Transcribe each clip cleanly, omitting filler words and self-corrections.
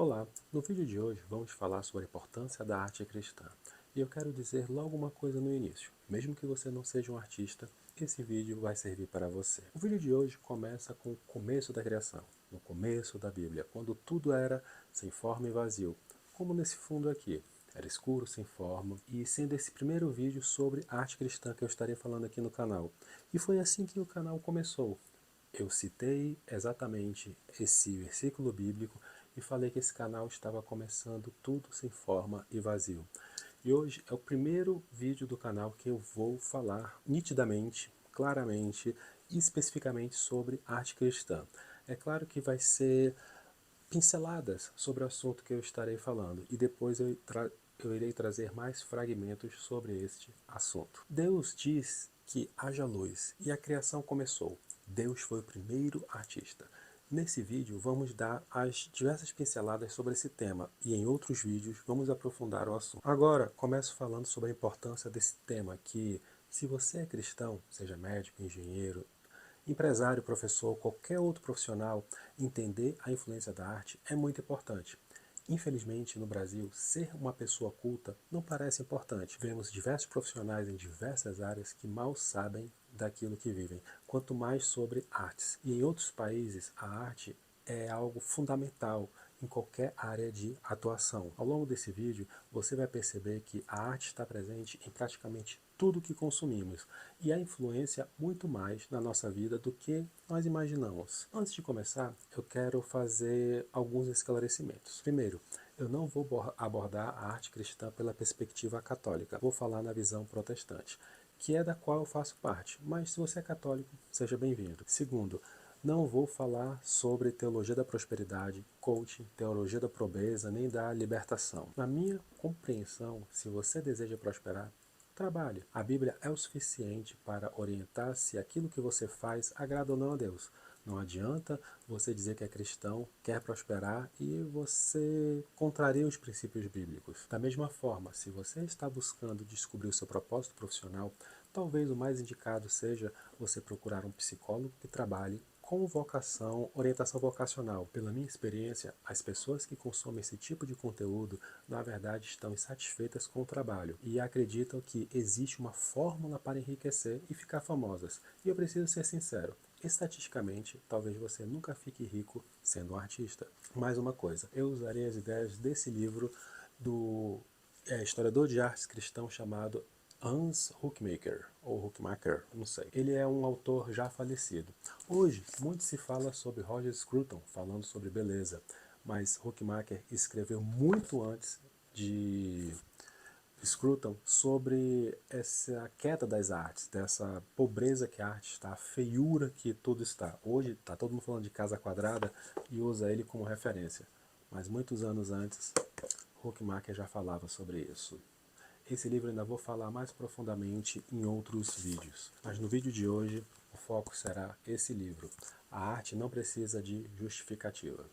Olá, no vídeo de hoje vamos falar sobre a importância da arte cristã. E eu quero dizer logo uma coisa no início. Mesmo que você não seja um artista, esse vídeo vai servir para você. O vídeo de hoje começa com o começo da criação, no começo da Bíblia, quando tudo era sem forma e vazio, como nesse fundo aqui. Era escuro, sem forma, e sendo esse primeiro vídeo sobre arte cristã que eu estarei falando aqui no canal. E foi assim que o canal começou. Eu citei exatamente esse versículo bíblico e falei que esse canal estava começando tudo sem forma e vazio. E hoje é o primeiro vídeo do canal que eu vou falar nitidamente, claramente e especificamente sobre arte cristã. É claro que vai ser pinceladas sobre o assunto que eu estarei falando e depois eu irei trazer mais fragmentos sobre este assunto. Deus diz que haja luz e a criação começou. Deus foi o primeiro artista. Nesse vídeo vamos dar as diversas pinceladas sobre esse tema e em outros vídeos vamos aprofundar o assunto. Agora começo falando sobre a importância desse tema que, se você é cristão, seja médico, engenheiro, empresário, professor, qualquer outro profissional, entender a influência da arte é muito importante. Infelizmente, no Brasil, ser uma pessoa culta não parece importante. Vemos diversos profissionais em diversas áreas que mal sabem daquilo que vivem, quanto mais sobre artes. E em outros países, a arte é algo fundamental em qualquer área de atuação. Ao longo desse vídeo, você vai perceber que a arte está presente em praticamente tudo que consumimos e a influência muito mais na nossa vida do que nós imaginamos. Antes de começar, eu quero fazer alguns esclarecimentos. Primeiro, eu não vou abordar a arte cristã pela perspectiva católica, vou falar na visão protestante, que é da qual eu faço parte, mas se você é católico, seja bem-vindo. Segundo, não vou falar sobre teologia da prosperidade, coaching, teologia da pobreza, nem da libertação. Na minha compreensão, se você deseja prosperar, trabalhe. A Bíblia é o suficiente para orientar se aquilo que você faz agrada ou não a Deus. Não adianta você dizer que é cristão, quer prosperar e você contraria os princípios bíblicos. Da mesma forma, se você está buscando descobrir o seu propósito profissional, talvez o mais indicado seja você procurar um psicólogo que trabalhe com vocação, orientação vocacional. Pela minha experiência, as pessoas que consomem esse tipo de conteúdo, na verdade, estão insatisfeitas com o trabalho e acreditam que existe uma fórmula para enriquecer e ficar famosas. E eu preciso ser sincero, estatisticamente, talvez você nunca fique rico sendo um artista. Mais uma coisa, eu usarei as ideias desse livro do historiador de artes cristão chamado Hans Huckmacher, ou Huckmacher, não sei. Ele é um autor já falecido. Hoje, muito se fala sobre Roger Scruton, falando sobre beleza, mas Huckmacher escreveu muito antes de Scruton sobre essa queda das artes, dessa pobreza que a arte está, a feiura que tudo está. Hoje está todo mundo falando de casa quadrada e usa ele como referência, mas muitos anos antes, Huckmacher já falava sobre isso. Esse livro ainda vou falar mais profundamente em outros vídeos, mas no vídeo de hoje o foco será esse livro. A arte não precisa de justificativa.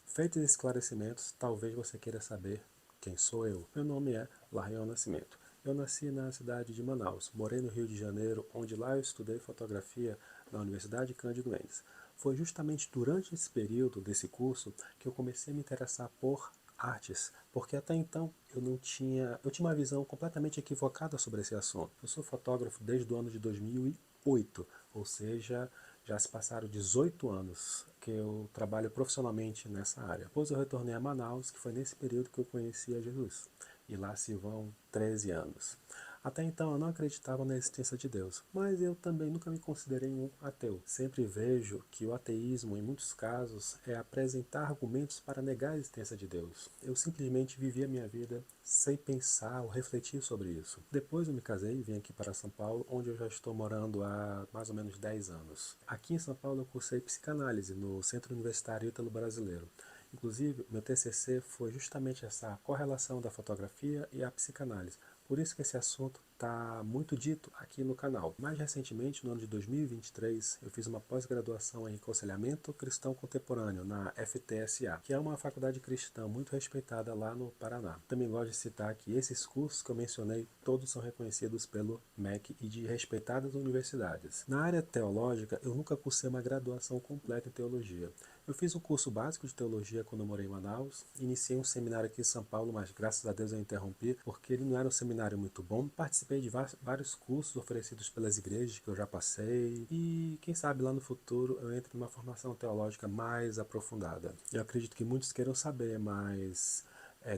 Feitos esses esclarecimentos, talvez você queira saber quem sou eu. Meu nome é Larion Nascimento. Eu nasci na cidade de Manaus, morei no Rio de Janeiro, onde lá eu estudei fotografia na Universidade Cândido Mendes. Foi justamente durante esse período desse curso que eu comecei a me interessar por artes, porque até então eu tinha uma visão completamente equivocada sobre esse assunto. Eu sou fotógrafo desde o ano de 2008, ou seja, já se passaram 18 anos que eu trabalho profissionalmente nessa área. Depois eu retornei a Manaus, que foi nesse período que eu conheci a Jesus. E lá se vão 13 anos. Até então eu não acreditava na existência de Deus, mas eu também nunca me considerei um ateu. Sempre vejo que o ateísmo, em muitos casos, é apresentar argumentos para negar a existência de Deus. Eu simplesmente vivi a minha vida sem pensar ou refletir sobre isso. Depois eu me casei e vim aqui para São Paulo, onde eu já estou morando há mais ou menos 10 anos. Aqui em São Paulo eu cursei psicanálise no Centro Universitário Ítalo Brasileiro. Inclusive, meu TCC foi justamente essa correlação da fotografia e a psicanálise. Por isso que esse assunto está muito dito aqui no canal. Mais recentemente, no ano de 2023, eu fiz uma pós-graduação em Aconselhamento Cristão Contemporâneo na FTSA, que é uma faculdade cristã muito respeitada lá no Paraná. Também gosto de citar que esses cursos que eu mencionei, todos são reconhecidos pelo MEC e de respeitadas universidades. Na área teológica, eu nunca cursei uma graduação completa em teologia. Eu fiz um curso básico de teologia quando eu morei em Manaus, iniciei um seminário aqui em São Paulo, mas graças a Deus eu interrompi, porque ele não era um seminário muito bom. Participei de vários cursos oferecidos pelas igrejas que eu já passei, e quem sabe lá no futuro eu entre numa formação teológica mais aprofundada. Eu acredito que muitos queiram saber, mas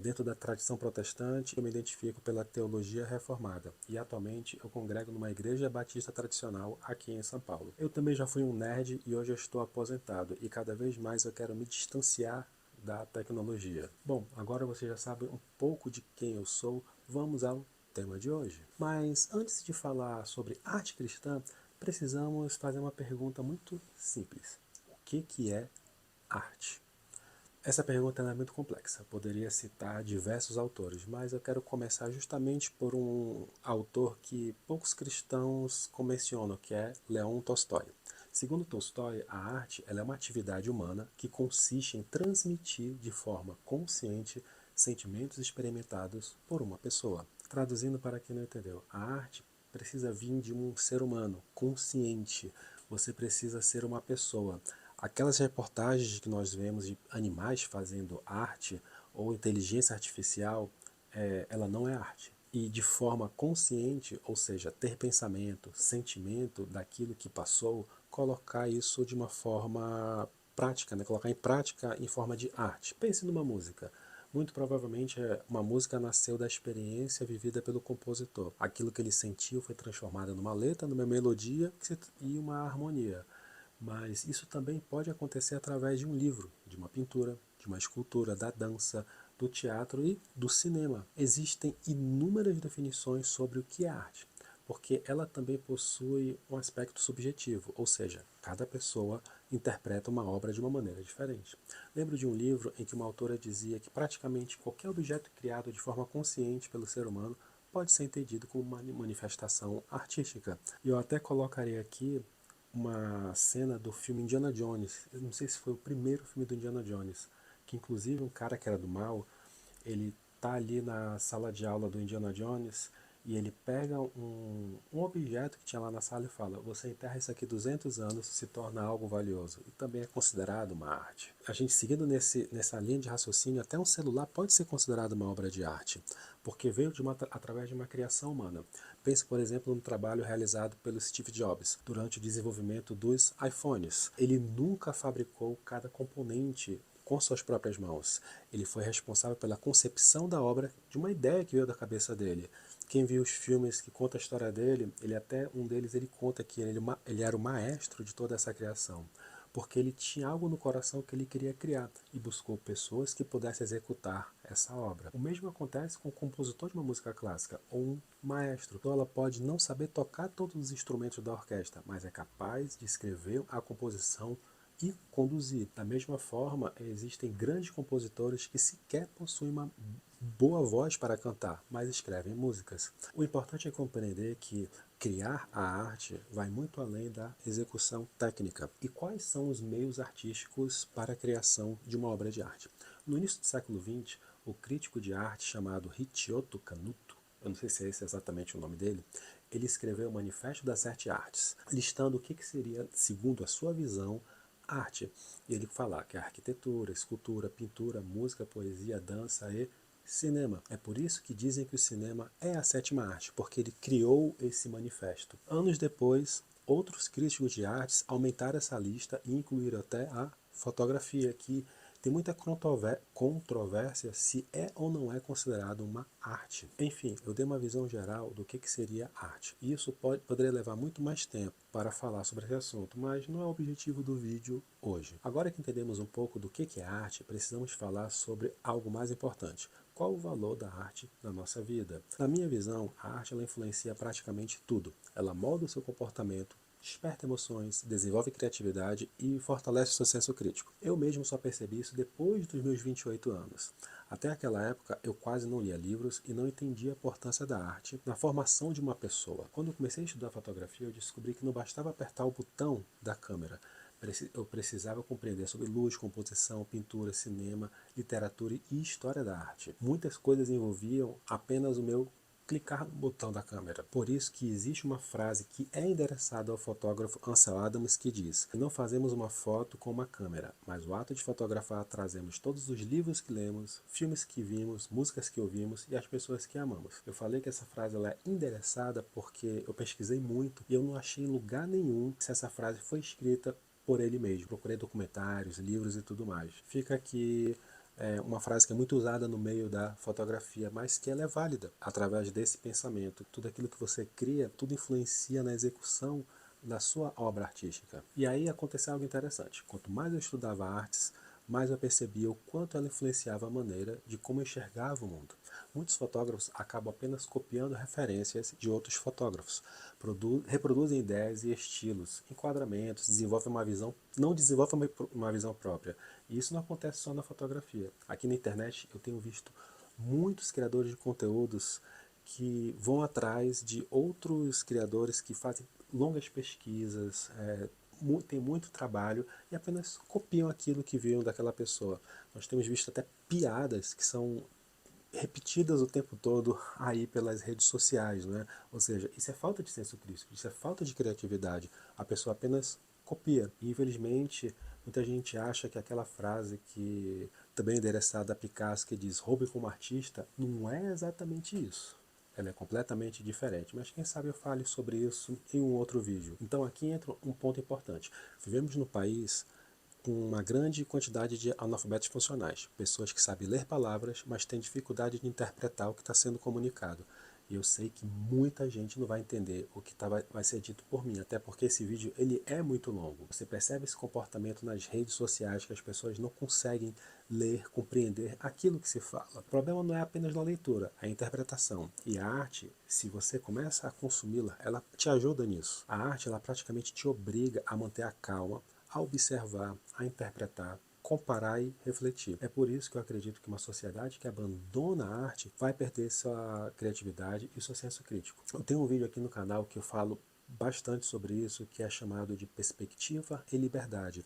dentro da tradição protestante, eu me identifico pela teologia reformada e atualmente eu congrego numa igreja batista tradicional aqui em São Paulo. Eu também já fui um nerd e hoje eu estou aposentado e cada vez mais eu quero me distanciar da tecnologia. Bom, agora você já sabe um pouco de quem eu sou, vamos ao tema de hoje. Mas antes de falar sobre arte cristã, precisamos fazer uma pergunta muito simples. O que é arte? Essa pergunta é muito complexa, poderia citar diversos autores, mas eu quero começar justamente por um autor que poucos cristãos mencionam, que é Leon Tolstói. Segundo Tolstói, a arte ela é uma atividade humana que consiste em transmitir de forma consciente sentimentos experimentados por uma pessoa. Traduzindo para quem não entendeu, a arte precisa vir de um ser humano consciente, você precisa ser uma pessoa. Aquelas reportagens que nós vemos de animais fazendo arte ou inteligência artificial, ela não é arte. E de forma consciente, ou seja, ter pensamento, sentimento daquilo que passou, colocar isso de uma forma prática, né? Colocar em prática em forma de arte. Pense numa música. Muito provavelmente uma música nasceu da experiência vivida pelo compositor. Aquilo que ele sentiu foi transformado numa letra, numa melodia e uma harmonia. Mas isso também pode acontecer através de um livro, de uma pintura, de uma escultura, da dança, do teatro e do cinema. Existem inúmeras definições sobre o que é arte, porque ela também possui um aspecto subjetivo, ou seja, cada pessoa interpreta uma obra de uma maneira diferente. Lembro de um livro em que uma autora dizia que praticamente qualquer objeto criado de forma consciente pelo ser humano pode ser entendido como uma manifestação artística. E eu até colocaria aqui uma cena do filme Indiana Jones. Eu não sei se foi o primeiro filme do Indiana Jones, que inclusive um cara que era do mal, ele tá ali na sala de aula do Indiana Jones e ele pega um objeto que tinha lá na sala e fala: você enterra isso aqui 200 anos, se torna algo valioso. E também é considerado uma arte. A gente seguindo nessa linha de raciocínio, até um celular pode ser considerado uma obra de arte, porque veio através de uma criação humana. Pense, por exemplo, no trabalho realizado pelo Steve Jobs durante o desenvolvimento dos iPhones. Ele nunca fabricou cada componente com suas próprias mãos. Ele foi responsável pela concepção da obra de uma ideia que veio da cabeça dele. Quem viu os filmes que conta a história dele, um deles ele conta que ele era o maestro de toda essa criação, porque ele tinha algo no coração que ele queria criar e buscou pessoas que pudessem executar essa obra. O mesmo acontece com o compositor de uma música clássica ou um maestro. Então ela pode não saber tocar todos os instrumentos da orquestra, mas é capaz de escrever a composição e conduzir. Da mesma forma, existem grandes compositores que sequer possuem uma boa voz para cantar, mas escrevem músicas. O importante é compreender que criar a arte vai muito além da execução técnica. E quais são os meios artísticos para a criação de uma obra de arte? No início do século XX, o crítico de arte chamado Hitoshi Kanuto, eu não sei se é esse exatamente o nome dele, ele escreveu o Manifesto das Sete Artes, listando o que seria, segundo a sua visão, arte. E ele fala que é arquitetura, escultura, pintura, música, poesia, dança e cinema. É por isso que dizem que o cinema é a sétima arte, porque ele criou esse manifesto. Anos depois, outros críticos de artes aumentaram essa lista e incluíram até a fotografia, que tem muita controvérsia se é ou não é considerado uma arte. Enfim, eu dei uma visão geral do que seria arte. E isso poderia levar muito mais tempo para falar sobre esse assunto, mas não é o objetivo do vídeo hoje. Agora que entendemos um pouco do que é arte, precisamos falar sobre algo mais importante. Qual o valor da arte na nossa vida? Na minha visão, a arte ela influencia praticamente tudo. Ela molda o seu comportamento, desperta emoções, desenvolve criatividade e fortalece o seu senso crítico. Eu mesmo só percebi isso depois dos meus 28 anos. Até aquela época, eu quase não lia livros e não entendia a importância da arte na formação de uma pessoa. Quando eu comecei a estudar fotografia, eu descobri que não bastava apertar o botão da câmera. Eu precisava compreender sobre luz, composição, pintura, cinema, literatura e história da arte. Muitas coisas envolviam apenas o meu clicar no botão da câmera. Por isso que existe uma frase que é endereçada ao fotógrafo Ansel Adams que diz: não fazemos uma foto com uma câmera, mas o ato de fotografar trazemos todos os livros que lemos, filmes que vimos, músicas que ouvimos e as pessoas que amamos. Eu falei que essa frase ela é endereçada porque eu pesquisei muito e eu não achei em lugar nenhum se essa frase foi escrita por ele mesmo. Procurei documentários, livros e tudo mais. Fica aqui uma frase que é muito usada no meio da fotografia, mas que ela é válida através desse pensamento. Tudo aquilo que você cria, tudo influencia na execução da sua obra artística. E aí aconteceu algo interessante. Quanto mais eu estudava artes, mais eu percebia o quanto ela influenciava a maneira de como eu enxergava o mundo. Muitos fotógrafos acabam apenas copiando referências de outros fotógrafos, reproduzem ideias e estilos, enquadramentos, desenvolvem uma visão, não desenvolvem uma visão própria. E isso não acontece só na fotografia. Aqui na internet eu tenho visto muitos criadores de conteúdos que vão atrás de outros criadores que fazem longas pesquisas, tem muito trabalho e apenas copiam aquilo que viram daquela pessoa. Nós temos visto até piadas que são repetidas o tempo todo aí pelas redes sociais, né? Ou seja, isso é falta de senso crítico, isso é falta de criatividade. A pessoa apenas copia. E infelizmente, muita gente acha que aquela frase que também é endereçada a Picasso, que diz roube como artista, não é exatamente isso. Ela é completamente diferente, mas quem sabe eu fale sobre isso em um outro vídeo. Então aqui entra um ponto importante. Vivemos no país com uma grande quantidade de analfabetos funcionais, pessoas que sabem ler palavras, mas têm dificuldade de interpretar o que está sendo comunicado. E eu sei que muita gente não vai entender o que vai ser dito por mim, até porque esse vídeo ele é muito longo. Você percebe esse comportamento nas redes sociais, que as pessoas não conseguem ler, compreender aquilo que se fala. O problema não é apenas na leitura, é a interpretação. E a arte, se você começa a consumi-la, ela te ajuda nisso. A arte, ela praticamente te obriga a manter a calma, a observar, a interpretar, comparar e refletir. É por isso que eu acredito que uma sociedade que abandona a arte vai perder sua criatividade e seu senso crítico. Eu tenho um vídeo aqui no canal que eu falo bastante sobre isso, que é chamado de Perspectiva e Liberdade,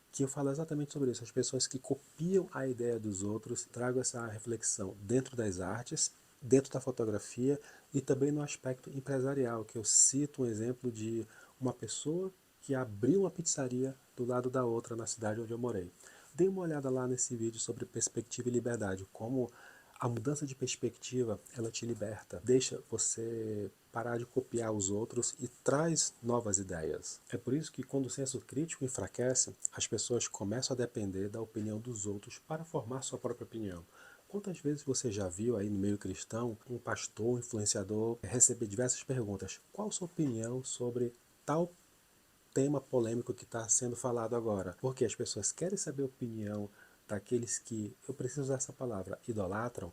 que eu falo exatamente sobre isso. As pessoas que copiam a ideia dos outros, tragam essa reflexão dentro das artes, dentro da fotografia e também no aspecto empresarial, que eu cito um exemplo de uma pessoa que abriu uma pizzaria do lado da outra na cidade onde eu morei. Dê uma olhada lá nesse vídeo sobre perspectiva e liberdade, como a mudança de perspectiva, ela te liberta, deixa você parar de copiar os outros e traz novas ideias. É por isso que quando o senso crítico enfraquece, as pessoas começam a depender da opinião dos outros para formar sua própria opinião. Quantas vezes você já viu aí no meio cristão um pastor, um influenciador receber diversas perguntas? Qual a sua opinião sobre tal tema polêmico que está sendo falado agora? Porque as pessoas querem saber a opinião daqueles que, eu preciso usar essa palavra, idolatram,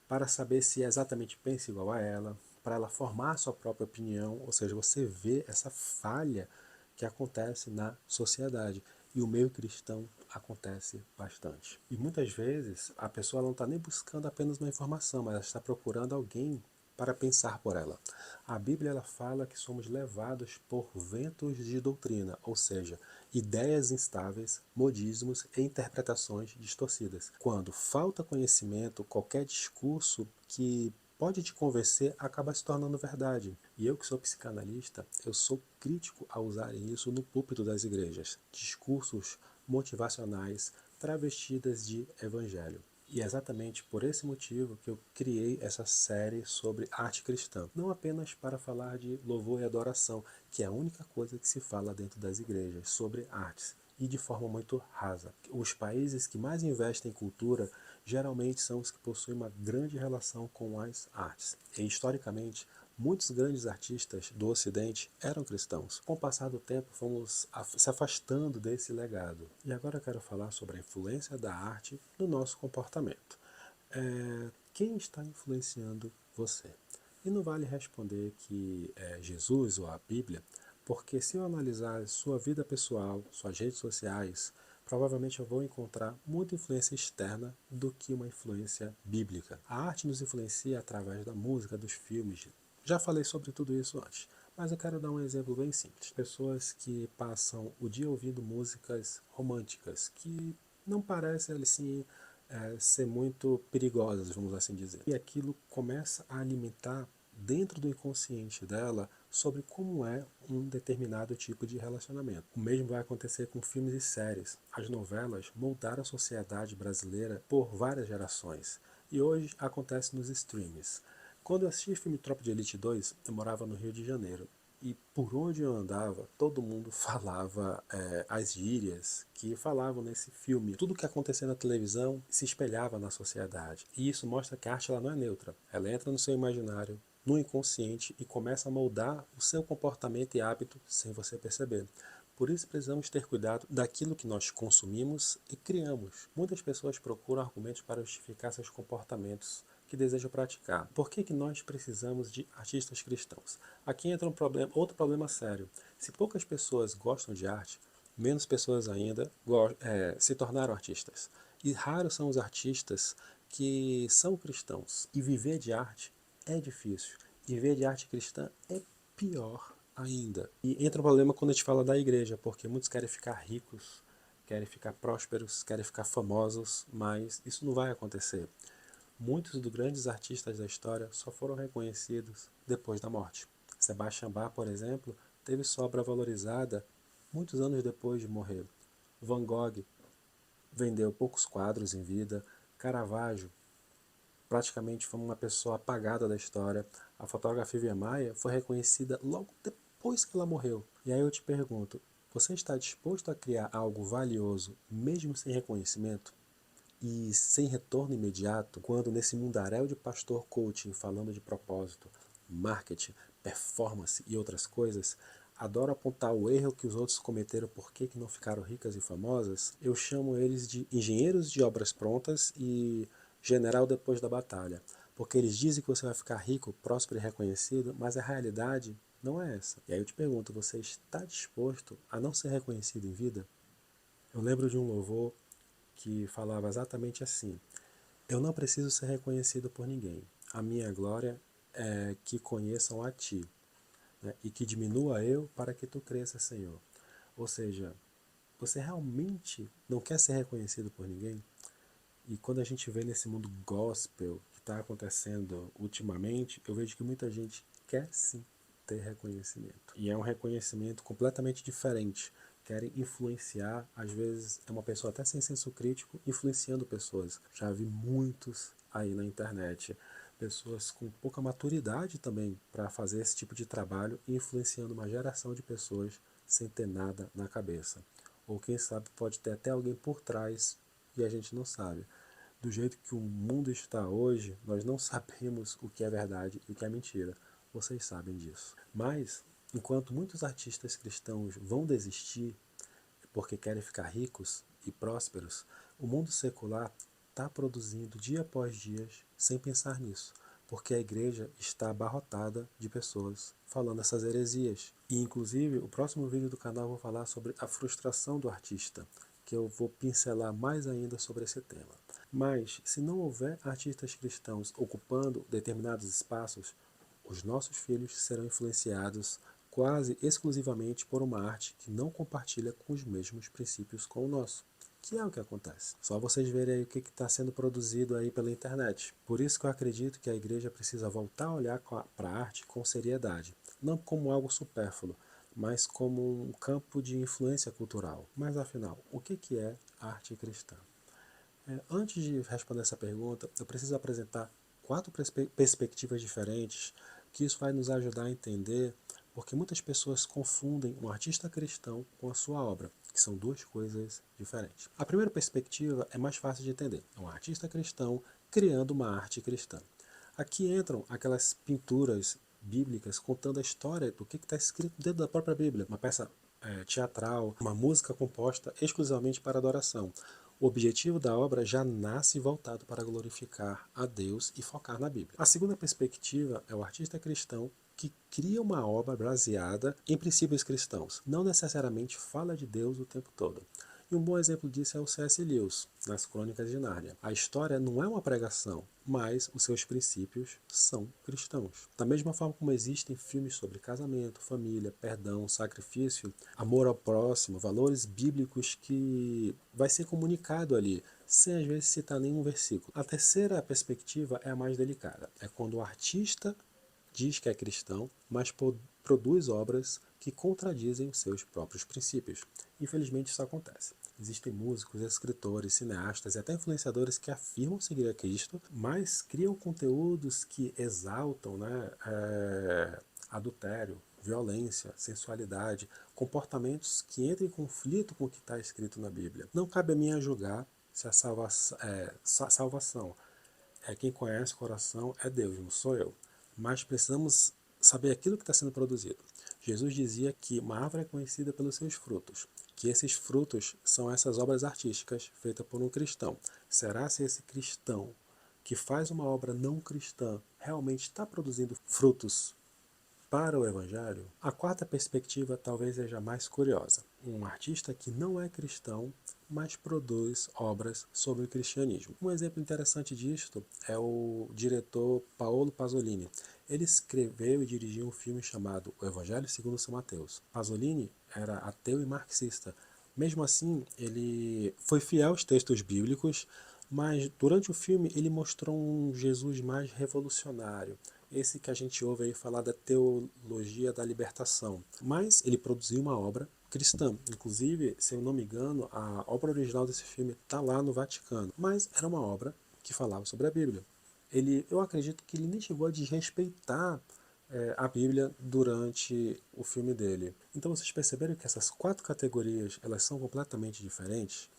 para saber se exatamente pensa igual a ela, para ela formar a sua própria opinião, ou seja, você vê essa falha que acontece na sociedade. E o meio cristão acontece bastante. E muitas vezes a pessoa não está nem buscando apenas uma informação, mas ela está procurando alguém para pensar por ela. A Bíblia ela fala que somos levados por ventos de doutrina, ou seja, ideias instáveis, modismos e interpretações distorcidas. Quando falta conhecimento, qualquer discurso que pode te convencer acaba se tornando verdade. E eu que sou psicanalista, eu sou crítico a usarem isso no púlpito das igrejas. Discursos motivacionais travestidas de evangelho. E é exatamente por esse motivo que eu criei essa série sobre arte cristã. Não apenas para falar de louvor e adoração, que é a única coisa que se fala dentro das igrejas, sobre artes, e de forma muito rasa. Os países que mais investem em cultura geralmente são os que possuem uma grande relação com as artes. E historicamente, muitos grandes artistas do Ocidente eram cristãos. Com o passar do tempo, fomos se afastando desse legado. E agora eu quero falar sobre a influência da arte no nosso comportamento. Quem está influenciando você? E não vale responder que é Jesus ou a Bíblia, porque se eu analisar sua vida pessoal, suas redes sociais, provavelmente eu vou encontrar muita influência externa do que uma influência bíblica. A arte nos influencia através da música, dos filmes. Já falei sobre tudo isso antes, mas eu quero dar um exemplo bem simples. Pessoas que passam o dia ouvindo músicas românticas, que não parecem assim ser muito perigosas, vamos assim dizer. E aquilo começa a alimentar dentro do inconsciente dela sobre como é um determinado tipo de relacionamento. O mesmo vai acontecer com filmes e séries. As novelas moldaram a sociedade brasileira por várias gerações e hoje acontece nos streams. Quando eu assisti o filme Tropa de Elite 2, eu morava no Rio de Janeiro. E por onde eu andava, todo mundo falava as gírias que falavam nesse filme. Tudo que acontecia na televisão se espelhava na sociedade. E isso mostra que a arte ela não é neutra. Ela entra no seu imaginário, no inconsciente e começa a moldar o seu comportamento e hábito sem você perceber. Por isso precisamos ter cuidado daquilo que nós consumimos e criamos. Muitas pessoas procuram argumentos para justificar seus comportamentos que desejam praticar. Por que nós precisamos de artistas cristãos? Aqui entra outro problema sério. Se poucas pessoas gostam de arte, menos pessoas ainda se tornaram artistas. E raros são os artistas que são cristãos. E viver de arte é difícil. Viver de arte cristã é pior ainda. E entra o problema quando a gente fala da igreja, porque muitos querem ficar ricos, querem ficar prósperos, querem ficar famosos, mas isso não vai acontecer. Muitos dos grandes artistas da história só foram reconhecidos depois da morte. Sebastian Bach, por exemplo, teve sua obra valorizada muitos anos depois de morrer. Van Gogh vendeu poucos quadros em vida. Caravaggio praticamente foi uma pessoa apagada da história. A fotógrafa Vivian Maier foi reconhecida logo depois que ela morreu. E aí eu te pergunto, você está disposto a criar algo valioso mesmo sem reconhecimento? E sem retorno imediato, quando nesse mundaréu de pastor coaching falando de propósito, marketing, performance e outras coisas, adoro apontar o erro que os outros cometeram por que não ficaram ricas e famosas, eu chamo eles de engenheiros de obras prontas e general depois da batalha. Porque eles dizem que você vai ficar rico, próspero e reconhecido, mas a realidade não é essa. E aí eu te pergunto, você está disposto a não ser reconhecido em vida? Eu lembro de um louvor que falava exatamente assim: eu não preciso ser reconhecido por ninguém. A minha glória é que conheçam a ti, né? E que diminua eu para que tu cresças, Senhor. Ou seja, você realmente não quer ser reconhecido por ninguém? E quando a gente vê nesse mundo gospel que está acontecendo ultimamente, eu vejo que muita gente quer sim ter reconhecimento. E é um reconhecimento completamente diferente. Querem influenciar, às vezes é uma pessoa até sem senso crítico, influenciando pessoas. Já vi muitos aí na internet. Pessoas com pouca maturidade também para fazer esse tipo de trabalho, influenciando uma geração de pessoas sem ter nada na cabeça. Ou quem sabe pode ter até alguém por trás e a gente não sabe. Do jeito que o mundo está hoje, nós não sabemos o que é verdade e o que é mentira. Vocês sabem disso. Mas, enquanto muitos artistas cristãos vão desistir porque querem ficar ricos e prósperos, o mundo secular está produzindo dia após dia sem pensar nisso, porque a igreja está abarrotada de pessoas falando essas heresias. E inclusive o próximo vídeo do canal eu vou falar sobre a frustração do artista, que eu vou pincelar mais ainda sobre esse tema. Mas se não houver artistas cristãos ocupando determinados espaços, os nossos filhos serão influenciados quase exclusivamente por uma arte que não compartilha com os mesmos princípios com o nosso. Que é o que acontece. Só vocês verem aí o que está sendo produzido aí pela internet. Por isso que eu acredito que a igreja precisa voltar a olhar para a arte com seriedade. Não como algo supérfluo, mas como um campo de influência cultural. Mas afinal, o que é arte cristã? Antes de responder essa pergunta, eu preciso apresentar 4 perspectivas diferentes, que isso vai nos ajudar a entender porque muitas pessoas confundem um artista cristão com a sua obra, que são duas coisas diferentes. A primeira perspectiva é mais fácil de entender. É um artista cristão criando uma arte cristã. Aqui entram aquelas pinturas bíblicas contando a história do que está escrito dentro da própria Bíblia. Uma peça teatral, uma música composta exclusivamente para adoração. O objetivo da obra já nasce voltado para glorificar a Deus e focar na Bíblia. A segunda perspectiva é o artista cristão que cria uma obra baseada em princípios cristãos. Não necessariamente fala de Deus o tempo todo. E um bom exemplo disso é o C.S. Lewis, nas Crônicas de Nárnia. A história não é uma pregação, mas os seus princípios são cristãos. Da mesma forma como existem filmes sobre casamento, família, perdão, sacrifício, amor ao próximo, valores bíblicos que vai ser comunicado ali, sem às vezes citar nenhum versículo. A terceira perspectiva é a mais delicada. É quando o artista diz que é cristão, mas produz obras que contradizem os seus próprios princípios. Infelizmente isso acontece. Existem músicos, escritores, cineastas e até influenciadores que afirmam seguir a Cristo, mas criam conteúdos que exaltam, né, adultério, violência, sensualidade, comportamentos que entram em conflito com o que está escrito na Bíblia. Não cabe a mim julgar se a salvação é quem conhece o coração, é Deus, não sou eu. Mas precisamos saber aquilo que está sendo produzido. Jesus dizia que uma árvore é conhecida pelos seus frutos, que esses frutos são essas obras artísticas feitas por um cristão. Será se esse cristão que faz uma obra não cristã realmente está produzindo frutos para o Evangelho? A quarta perspectiva talvez seja mais curiosa. Um artista que não é cristão, mas produz obras sobre o cristianismo. Um exemplo interessante disto é o diretor Paolo Pasolini. Ele escreveu e dirigiu um filme chamado O Evangelho segundo São Mateus. Pasolini era ateu e marxista. Mesmo assim, ele foi fiel aos textos bíblicos, mas durante o filme ele mostrou um Jesus mais revolucionário, esse que a gente ouve aí falar da teologia da libertação. Mas ele produziu uma obra cristã. Inclusive, se eu não me engano, a obra original desse filme está lá no Vaticano. Mas era uma obra que falava sobre a Bíblia. Eu acredito que ele nem chegou a desrespeitar a Bíblia durante o filme dele. Então vocês perceberam que essas quatro categorias elas são completamente diferentes?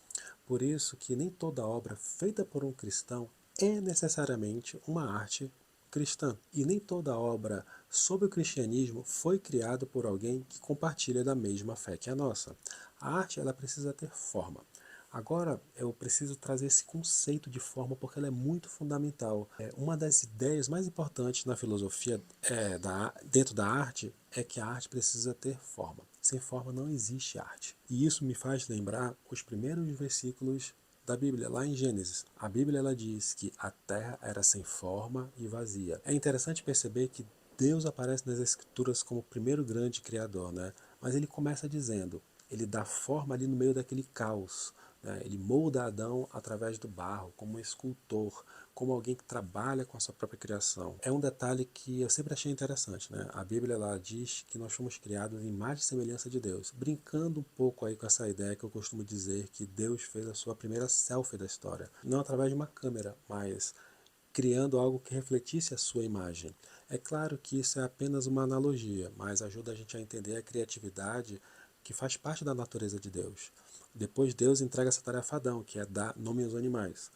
Por isso que nem toda obra feita por um cristão é necessariamente uma arte cristã. E nem toda obra sobre o cristianismo foi criada por alguém que compartilha da mesma fé que a nossa. A arte ela precisa ter forma. Agora eu preciso trazer esse conceito de forma porque ela é muito fundamental. Uma das ideias mais importantes na filosofia dentro da arte é que a arte precisa ter forma. Sem forma não existe arte. E isso me faz lembrar os primeiros versículos da Bíblia, lá em Gênesis. A Bíblia ela diz que a terra era sem forma e vazia. É interessante perceber que Deus aparece nas Escrituras como o primeiro grande criador, né? Mas ele começa dizendo, ele dá forma ali no meio daquele caos. Ele molda Adão através do barro, como um escultor, como alguém que trabalha com a sua própria criação. É um detalhe que eu sempre achei interessante, né? A Bíblia ela diz que nós fomos criados em imagem e semelhança de Deus, brincando um pouco aí com essa ideia que eu costumo dizer que Deus fez a sua primeira selfie da história, não através de uma câmera, mas criando algo que refletisse a sua imagem. É claro que isso é apenas uma analogia, mas ajuda a gente a entender a criatividade que faz parte da natureza de Deus. Depois Deus entrega essa tarefa a Adão, que é dar nome aos animais.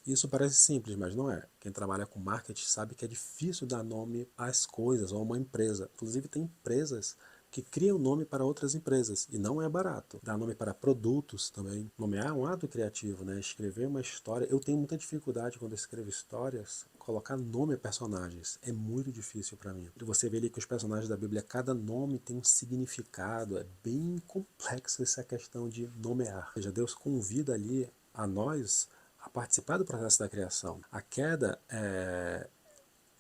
Isso parece simples, mas não é. Quem trabalha com marketing sabe que é difícil dar nome às coisas ou a uma empresa. Inclusive tem empresas que criam nome para outras empresas, e não é barato. Dar nome para produtos também. Nomear é um ato criativo, né? Escrever uma história. Eu tenho muita dificuldade quando eu escrevo histórias, colocar nome a personagens. É muito difícil para mim. Você vê ali que os personagens da Bíblia, cada nome tem um significado. É bem complexo essa questão de nomear. Ou seja, Deus convida ali a nós a participar do processo da criação. A queda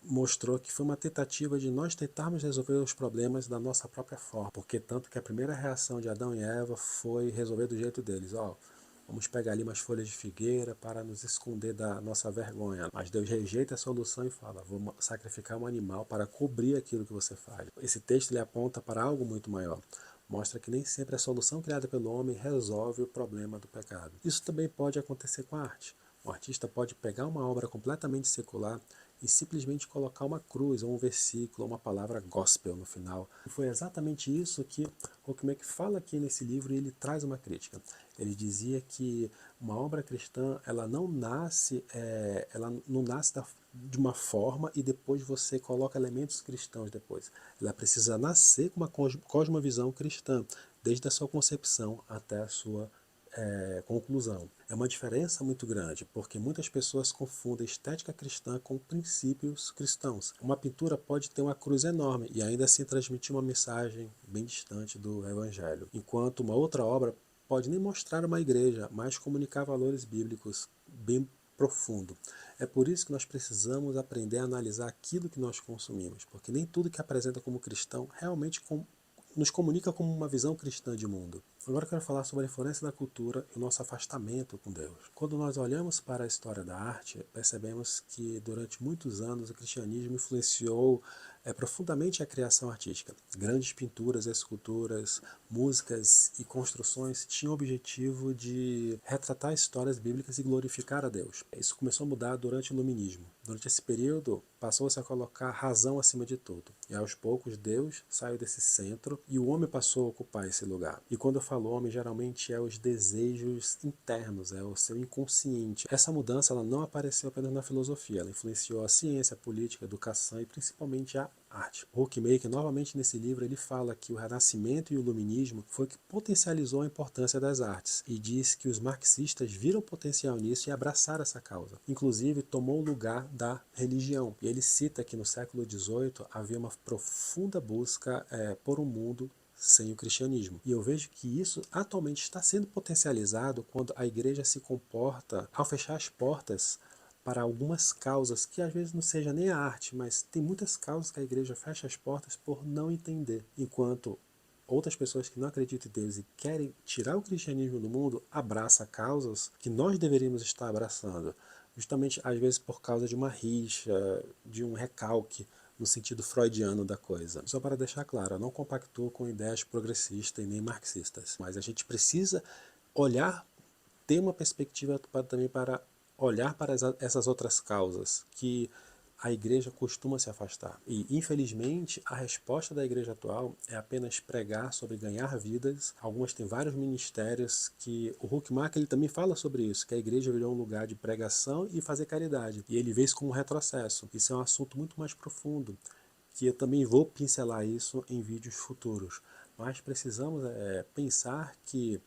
mostrou que foi uma tentativa de nós tentarmos resolver os problemas da nossa própria forma, porque tanto que a primeira reação de Adão e Eva foi resolver do jeito deles, vamos pegar ali umas folhas de figueira para nos esconder da nossa vergonha. Mas Deus rejeita a solução e fala, vou sacrificar um animal para cobrir aquilo que você faz. Esse texto ele aponta para algo muito maior. Mostra que nem sempre a solução criada pelo homem resolve o problema do pecado. Isso também pode acontecer com a arte. Um artista pode pegar uma obra completamente secular e simplesmente colocar uma cruz, ou um versículo, ou uma palavra gospel no final. E foi exatamente isso que Huckmack fala aqui nesse livro e ele traz uma crítica. Ele dizia que uma obra cristã ela não nasce de uma forma e depois você coloca elementos cristãos depois. Ela precisa nascer com uma cosmovisão cristã, desde a sua concepção até a sua conclusão. É uma diferença muito grande, porque muitas pessoas confundem estética cristã com princípios cristãos. Uma pintura pode ter uma cruz enorme e ainda assim transmitir uma mensagem bem distante do Evangelho, enquanto uma outra obra pode nem mostrar uma igreja, mas comunicar valores bíblicos bem profundo. É por isso que nós precisamos aprender a analisar aquilo que nós consumimos, porque nem tudo que apresenta como cristão realmente nos comunica como uma visão cristã de mundo. Agora eu quero falar sobre a influência da cultura e o nosso afastamento com Deus. Quando nós olhamos para a história da arte, percebemos que durante muitos anos o cristianismo influenciou profundamente a criação artística. Grandes pinturas, esculturas, músicas e construções tinham o objetivo de retratar histórias bíblicas e glorificar a Deus. Isso começou a mudar durante o Iluminismo. Durante esse período, passou-se a colocar razão acima de tudo. E aos poucos, Deus saiu desse centro e o homem passou a ocupar esse lugar. E quando eu falo homem, geralmente é os desejos internos, é o seu inconsciente. Essa mudança ela não apareceu apenas na filosofia, ela influenciou a ciência, a política, a educação e principalmente a arte. Huckmaker, novamente nesse livro, ele fala que o Renascimento e o Iluminismo foi o que potencializou a importância das artes e diz que os marxistas viram potencial nisso e abraçaram essa causa. Inclusive, tomou o lugar da religião. E ele cita que no século XVIII havia uma profunda busca por um mundo sem o cristianismo. E eu vejo que isso atualmente está sendo potencializado quando a igreja se comporta ao fechar as portas para algumas causas que às vezes não seja nem a arte, mas tem muitas causas que a igreja fecha as portas por não entender, enquanto outras pessoas que não acreditam em Deus e querem tirar o cristianismo do mundo abraçam causas que nós deveríamos estar abraçando, justamente às vezes por causa de uma rixa, de um recalque no sentido freudiano da coisa. Só para deixar claro, eu não compactuo com ideias progressistas e nem marxistas, mas a gente precisa olhar, ter uma perspectiva também para olhar para essas outras causas que a igreja costuma se afastar. E, infelizmente, a resposta da igreja atual é apenas pregar sobre ganhar vidas. Algumas têm vários ministérios que o Huckmacher ele também fala sobre isso, que a igreja virou um lugar de pregação e fazer caridade. E ele vê isso como um retrocesso. Isso é um assunto muito mais profundo, que eu também vou pincelar isso em vídeos futuros. Mas precisamos pensar que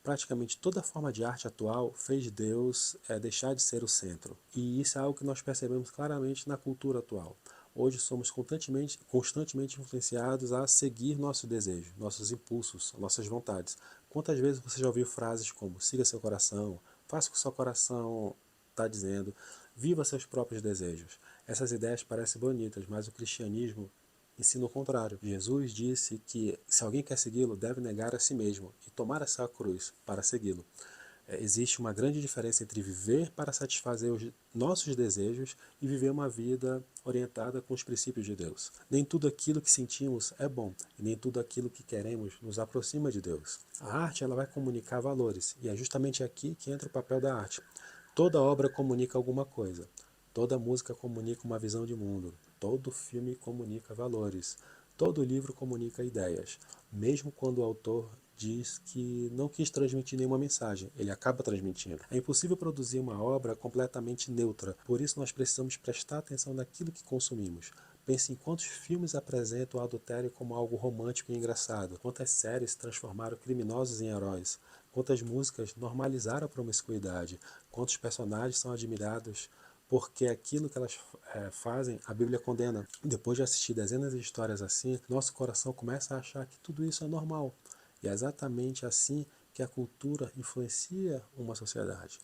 praticamente toda forma de arte atual fez Deus deixar de ser o centro. E isso é algo que nós percebemos claramente na cultura atual. Hoje somos constantemente influenciados a seguir nosso desejo, nossos impulsos, nossas vontades. Quantas vezes você já ouviu frases como siga seu coração, faça o que seu coração está dizendo, viva seus próprios desejos. Essas ideias parecem bonitas, mas o cristianismo ensina o contrário. Jesus disse que se alguém quer segui-lo, deve negar a si mesmo e tomar a sua cruz para segui-lo. Existe uma grande diferença entre viver para satisfazer os nossos desejos e viver uma vida orientada com os princípios de Deus. Nem tudo aquilo que sentimos é bom, e nem tudo aquilo que queremos nos aproxima de Deus. A arte ela vai comunicar valores, e é justamente aqui que entra o papel da arte. Toda obra comunica alguma coisa. Toda música comunica uma visão de mundo. Todo filme comunica valores. Todo livro comunica ideias. Mesmo quando o autor diz que não quis transmitir nenhuma mensagem, ele acaba transmitindo. É impossível produzir uma obra completamente neutra, por isso nós precisamos prestar atenção naquilo que consumimos. Pense em quantos filmes apresentam o adultério como algo romântico e engraçado, quantas séries transformaram criminosos em heróis, quantas músicas normalizaram a promiscuidade, quantos personagens são admirados porque aquilo que elas fazem, a Bíblia condena. Depois de assistir dezenas de histórias assim, nosso coração começa a achar que tudo isso é normal. E é exatamente assim que a cultura influencia uma sociedade.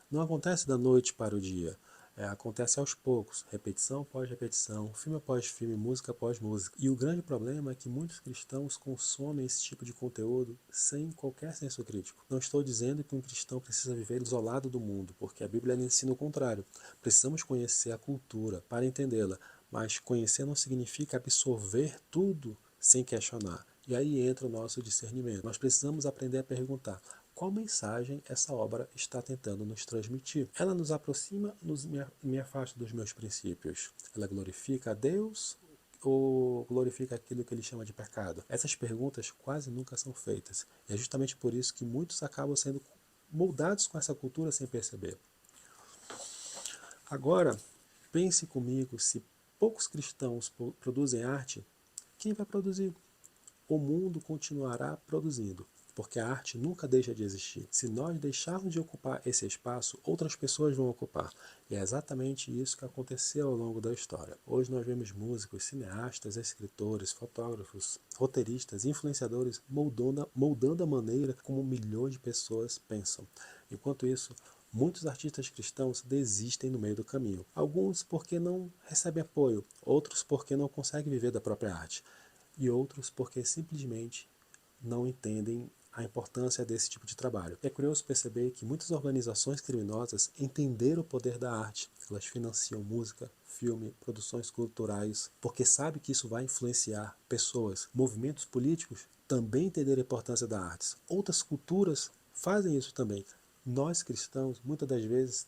Não acontece da noite para o dia. Acontece aos poucos, repetição após repetição, filme após filme, música após música. E o grande problema é que muitos cristãos consomem esse tipo de conteúdo sem qualquer senso crítico. Não estou dizendo que um cristão precisa viver isolado do mundo, porque a Bíblia ensina o contrário. Precisamos conhecer a cultura para entendê-la, mas conhecer não significa absorver tudo sem questionar. E aí entra o nosso discernimento. Nós precisamos aprender a perguntar: qual mensagem essa obra está tentando nos transmitir? Ela nos aproxima, me afasta dos meus princípios? Ela glorifica a Deus ou glorifica aquilo que ele chama de pecado? Essas perguntas quase nunca são feitas. E é justamente por isso que muitos acabam sendo moldados com essa cultura sem perceber. Agora, pense comigo, se poucos cristãos produzem arte, quem vai produzir? O mundo continuará produzindo, porque a arte nunca deixa de existir. Se nós deixarmos de ocupar esse espaço, outras pessoas vão ocupar. E é exatamente isso que aconteceu ao longo da história. Hoje nós vemos músicos, cineastas, escritores, fotógrafos, roteiristas, influenciadores moldando a maneira como milhões de pessoas pensam. Enquanto isso, muitos artistas cristãos desistem no meio do caminho. Alguns porque não recebem apoio, outros porque não conseguem viver da própria arte. E outros porque simplesmente não entendem a importância desse tipo de trabalho. É curioso perceber que muitas organizações criminosas entenderam o poder da arte. Elas financiam música, filme, produções culturais, porque sabem que isso vai influenciar pessoas. Movimentos políticos também entenderam a importância da arte. Outras culturas fazem isso também. Nós cristãos, muitas das vezes,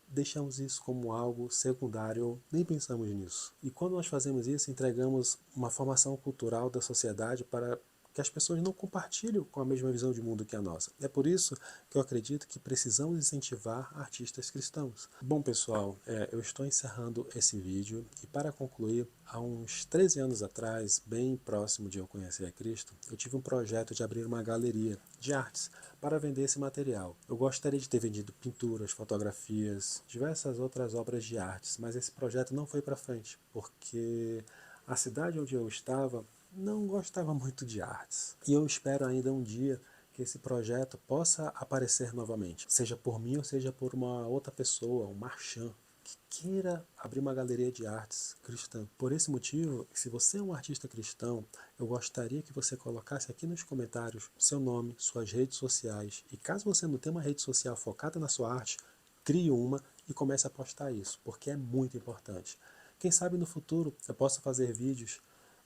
deixamos isso como algo secundário, nem pensamos nisso. E quando nós fazemos isso, entregamos uma formação cultural da sociedade para que as pessoas não compartilhem com a mesma visão de mundo que a nossa. É por isso que eu acredito que precisamos incentivar artistas cristãos. Bom, pessoal, eu estou encerrando esse vídeo e, para concluir, há uns 13 anos atrás, bem próximo de eu conhecer a Cristo, eu tive um projeto de abrir uma galeria de artes para vender esse material. Eu gostaria de ter vendido pinturas, fotografias, diversas outras obras de artes, mas esse projeto não foi para frente, porque a cidade onde eu estava não gostava muito de artes. E eu espero ainda um dia que esse projeto possa aparecer novamente, seja por mim ou seja por uma outra pessoa, um marchand, que queira abrir uma galeria de artes cristã. Por esse motivo, se você é um artista cristão, eu gostaria que você colocasse aqui nos comentários seu nome, suas redes sociais, e caso você não tenha uma rede social focada na sua arte, crie uma e comece a postar isso, porque é muito importante. Quem sabe no futuro eu possa fazer vídeos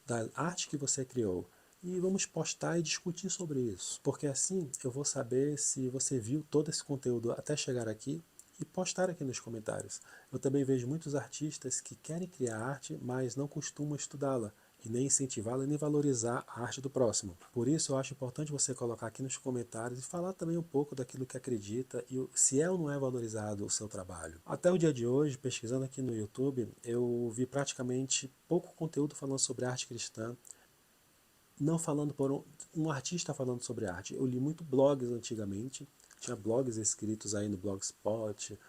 da arte que você criou e vamos postar e discutir sobre isso, porque assim eu vou saber se você viu todo esse conteúdo até chegar aqui e postar aqui nos comentários. Eu também vejo muitos artistas que querem criar arte, mas não costumam estudá-la e nem incentivá-la nem valorizar a arte do próximo. Por isso eu acho importante você colocar aqui nos comentários e falar também um pouco daquilo que acredita e se é ou não é valorizado o seu trabalho. Até o dia de hoje, pesquisando aqui no YouTube, eu vi praticamente pouco conteúdo falando sobre arte cristã, não falando por um artista falando sobre arte. Eu li muito blogs antigamente, tinha blogs escritos aí no Blogspot,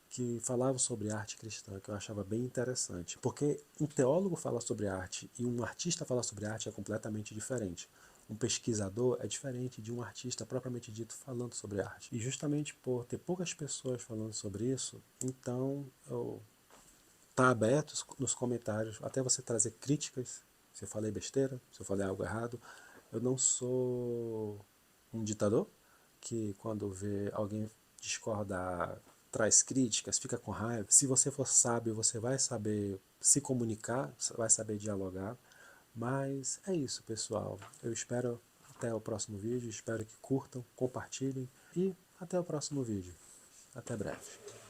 que falavam sobre arte cristã, que eu achava bem interessante. Porque um teólogo falar sobre arte e um artista falar sobre arte é completamente diferente. Um pesquisador é diferente de um artista propriamente dito falando sobre arte. E justamente por ter poucas pessoas falando sobre isso, então eu tá aberto nos comentários, até você trazer críticas, se eu falei besteira, se eu falei algo errado. Eu não sou um ditador, que quando vê alguém discordar, traz críticas, fica com raiva. Se você for sábio, você vai saber se comunicar, vai saber dialogar. Mas é isso, pessoal. Eu espero até o próximo vídeo, espero que curtam, compartilhem e até o próximo vídeo. Até breve.